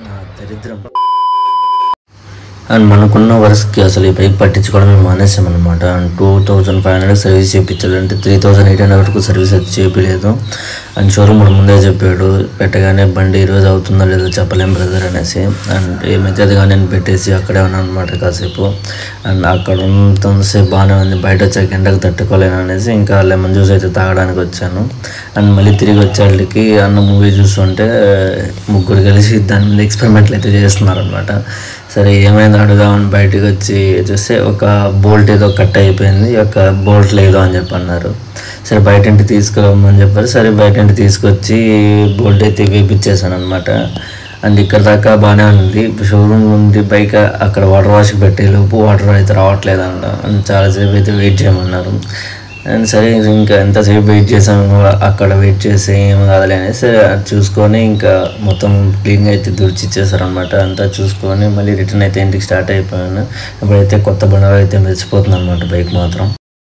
నా దరిద్రం. అండ్ మనకున్న వర్క్స్కి అసలు ఈ బైక్ పట్టించుకోవడం మానేసామన్నమాట. అండ్ 2500 సర్వీస్ చేయించాలంటే 3800 వరకు సర్వీస్ అయితే చేయించలేదు. అండ్ షోరూమ్ కూడా ముందే చెప్పాడు, పెట్టగానే బండి ఈరోజు అవుతుందో లేదో చెప్పలేం బ్రదర్ అనేసి. అండ్ ఏమైతే నేను పెట్టేసి అక్కడే ఉన్నాను అనమాట కాసేపు. అండ్ అక్కడ ఉన్నంతసేపు బాగానే ఉంది, బయట వచ్చాక ఎండకు తట్టుకోలేను అనేసి ఇంకా లెమన్ జ్యూస్ అయితే తాగడానికి వచ్చాను. అండ్ మళ్ళీ తిరిగి వచ్చేళ్ళకి అన్న మూవీ చూస్తుంటే ముగ్గురు కలిసి దాని మీద ఎక్స్పెరిమెంట్లు అయితే చేస్తున్నారనమాట. సరే ఏమైంది అడుగుదామని బయటకు వచ్చి చూస్తే ఒక బోల్ట్ ఏదో కట్ అయిపోయింది, ఒక బోల్ట్ లేదు అని చెప్పి అన్నారు. సరే బయట ఇంటికి తీసుకురమ్మని చెప్పారు. సరే బయట ఇంటికి తీసుకొచ్చి బోల్ట్ అయితే వేయించేసాను అనమాట. అండ్ ఇక్కడ దాకా బాగానే ఉంది. షోరూమ్ నుండి బైక్ అక్కడ వాటర్ వాష్కి పెట్టేలోపు వాటర్ అయితే రావట్లేదంట. అండ్ చాలాసేపు అయితే వెయిట్ చేయమన్నారు. అండ్ సరే ఇంకా ఎంతసేపు వెయిట్ చేసాము, అక్కడ వెయిట్ చేసి ఏం కాదులే అనేసి చూసుకొని ఇంకా మొత్తం క్లీన్గా అయితే దుడిచిచ్చేసారనమాట. అంతా చూసుకొని మళ్ళీ రిటర్న్ అయితే ఇంటికి స్టార్ట్ అయిపోయాను. ఇప్పుడైతే కొత్త బండి అయితే మెరిసిపోతుంది అనమాట బైక్ మాత్రం.